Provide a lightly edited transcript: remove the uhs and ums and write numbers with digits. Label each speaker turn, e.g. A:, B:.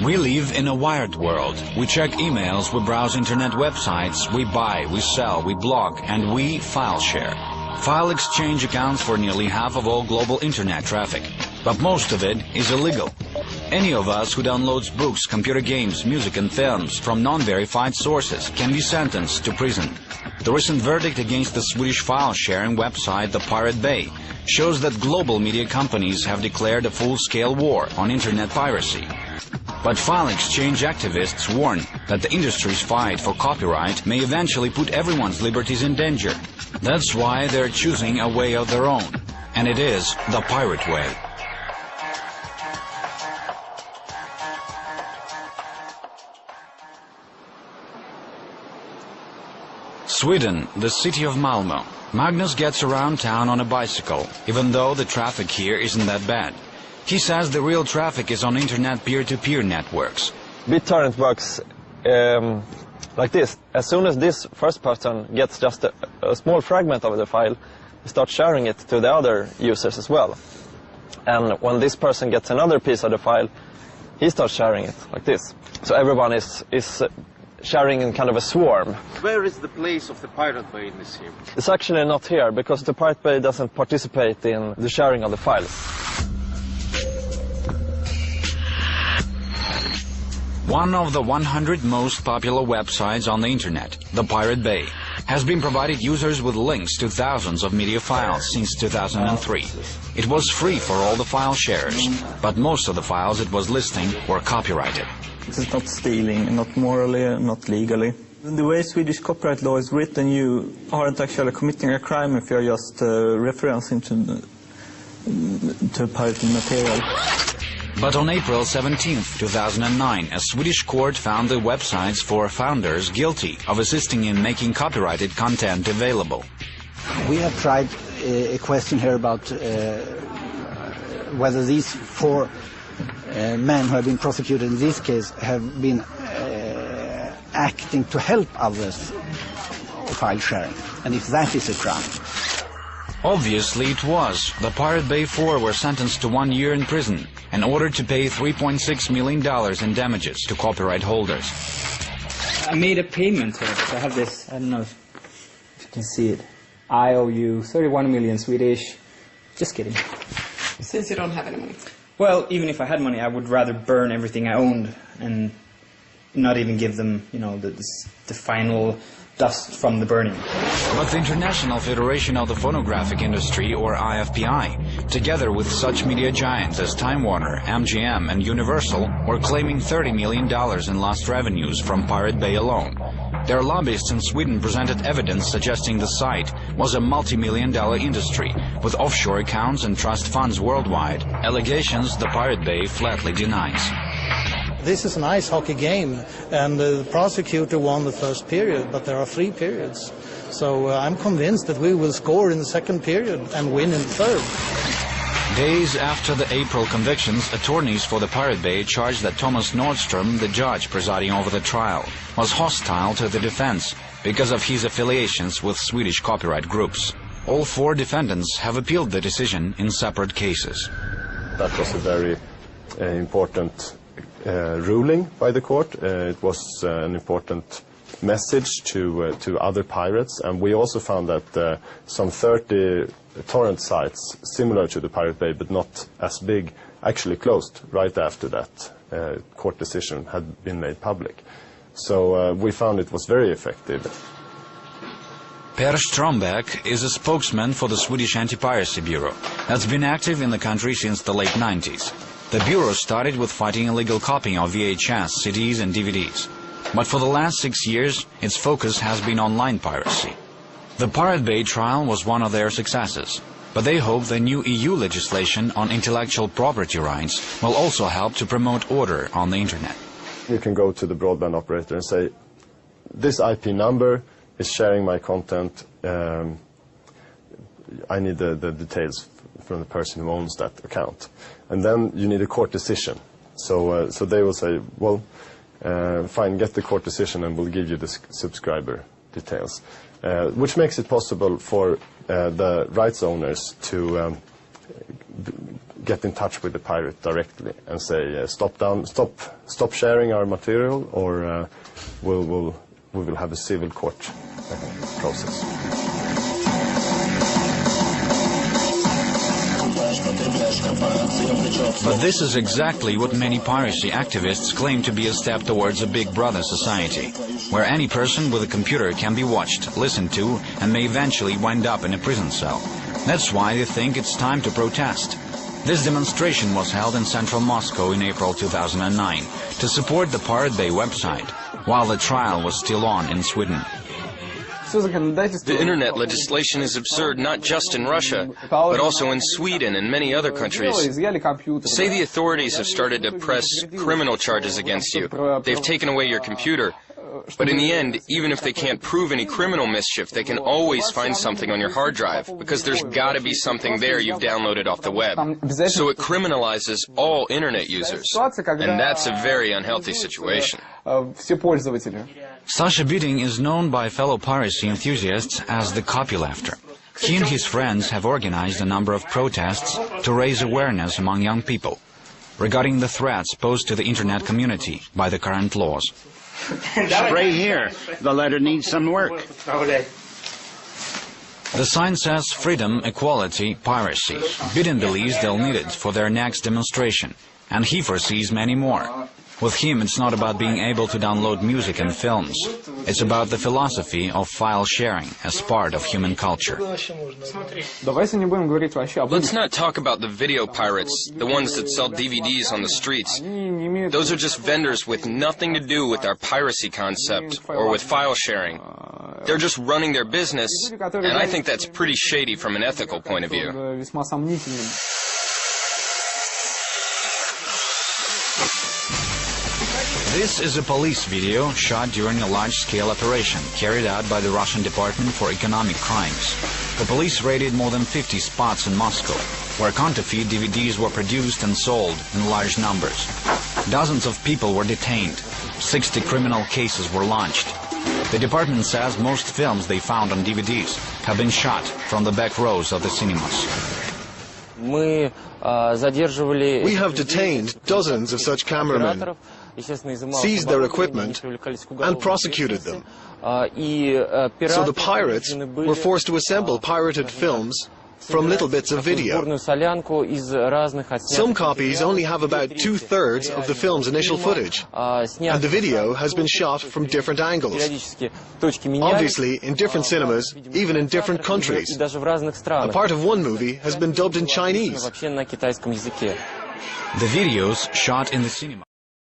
A: We live in a wired world. We check emails, we browse internet websites, we buy, we sell, we blog, and we file share. File exchange accounts for nearly half of all global internet traffic, but most of it is illegal. Any of us who downloads books, computer games, music and films from non-verified sources can be sentenced to prison. The recent verdict against the Swedish file-sharing website The Pirate Bay shows that global media companies have declared a full-scale war on internet piracy. But file exchange activists warn that the industry's fight for copyright may eventually put everyone's liberties in danger. That's why they're choosing a way of their own, and it is the pirate way. Sweden, the city of Malmö. Magnus gets around town on a bicycle, even though the traffic here isn't that bad. He says the real traffic is on internet peer-to-peer networks. BitTorrent works like this. As soon as this first person gets just a small fragment of the file, he starts sharing it to the other users as well. And when this person gets another piece of the file, he starts sharing it like this. So everyone is sharing in kind of a swarm.
B: Where is the place of the Pirate Bay in this here?
A: It's actually not here, because the Pirate Bay doesn't participate in the sharing of the files. One of the 100 most popular websites on the internet, the Pirate Bay, has been provided users with links to thousands of media files since 2003. It was free for all the file sharers, but most of the files it was listing were copyrighted.
C: It's not stealing, not morally, not legally. The way Swedish copyright law is written, you aren't actually committing a crime if you're just referencing to pirated material.
A: But on April 17, 2009, a Swedish court found the websites for founders guilty of assisting in making copyrighted content available.
D: We have tried a question here about whether these four men who have been prosecuted in this case have been acting to help others file sharing, and if that is a crime.
A: Obviously it was. The Pirate Bay 4 were sentenced to 1 year in prison and ordered to pay $3.6 million in damages to copyright holders.
E: I made a payment here, so I have this, I don't know if you can see it. I owe you 31 million Swedish. Just kidding.
F: Since you don't have any money?
E: Well, even if I had money, I would rather burn everything I owned and not even give them, you know, the final dust from the burning.
A: But the International Federation of the Phonographic Industry, or IFPI, together with such media giants as Time Warner, MGM, and Universal, were claiming $30 million in lost revenues from Pirate Bay alone. Their lobbyists in Sweden presented evidence suggesting the site was a multi-million-dollar industry with offshore accounts and trust funds worldwide, allegations the Pirate Bay flatly denies.
G: This is an ice hockey game, and the prosecutor won the first period, but there are 3 periods. So I'm convinced that we will score in the second period and win in the third.
A: Days after the April convictions, attorneys for the Pirate Bay charged that Thomas Nordstrom, the judge presiding over the trial, was hostile to the defense because of his affiliations with Swedish copyright groups. All 4 defendants have appealed the decision in separate cases.
H: That was a very important ruling by the court. It was an important message to other pirates, and we also found that some 30 torrent sites similar to the Pirate Bay but not as big actually closed right after that court decision had been made public. So we found it was very effective.
A: Per Strömbeck is a spokesman for the Swedish Anti-Piracy Bureau that's been active in the country since the late 90s. The Bureau started with fighting illegal copying of VHS, CDs and DVDs. But for the last 6 years, its focus has been online piracy. The Pirate Bay trial was one of their successes, but they hope the new EU legislation on intellectual property rights will also help to promote order on the internet.
H: You can go to the broadband operator and say, this IP number is sharing my content, I need the details from the person who owns that account. And then you need a court decision. So they will say, well, fine, get the court decision and we'll give you the subscriber details. Which makes it possible for the rights owners to get in touch with the pirate directly and say, stop sharing our material, or we will have a civil court process.
A: But this is exactly what many piracy activists claim to be a step towards a Big Brother society, where any person with a computer can be watched, listened to, and may eventually wind up in a prison cell. That's why they think it's time to protest. This demonstration was held in central Moscow in April 2009 to support the Pirate Bay website, while the trial was still on in Sweden.
I: The internet legislation is absurd not just in Russia, but also in Sweden and many other countries. Say the authorities have started to press criminal charges against you. They've taken away your computer. But in the end, even if they can't prove any criminal mischief, they can always find something on your hard drive, because there's got to be something there you've downloaded off the web. So it criminalizes all internet users, and that's a very unhealthy situation.
A: Sasha Bidding is known by fellow piracy enthusiasts as the copylefter. He and his friends have organized a number of protests to raise awareness among young people regarding the threats posed to the internet community by the current laws.
J: Spray here. The letter needs some work.
A: The sign says freedom, equality, piracy. Bidding believes they'll need it for their next demonstration, and he foresees many more. With him, it's not about being able to download music and films. It's about the philosophy of file sharing as part of human culture.
I: Let's not talk about the video pirates, the ones that sell DVDs on the streets. Those are just vendors with nothing to do with our piracy concept or with file sharing. They're just running their business, and I think that's pretty shady from an ethical point of view.
A: This is a police video shot during a large-scale operation carried out by the Russian Department for Economic Crimes. The police raided more than 50 spots in Moscow, where counterfeit DVDs were produced and sold in large numbers. Dozens of people were detained. 60 criminal cases were launched. The department says most films they found on DVDs have been shot from the back rows of the cinemas.
K: We have detained dozens of such cameramen, seized their equipment, and prosecuted them. So the pirates were forced to assemble pirated films from little bits of video. Some copies only have about 2/3 of the film's initial footage, and the video has been shot from different angles. Obviously, in different cinemas, even in different countries. A part of one movie has been dubbed in Chinese.
A: The videos shot in the cinema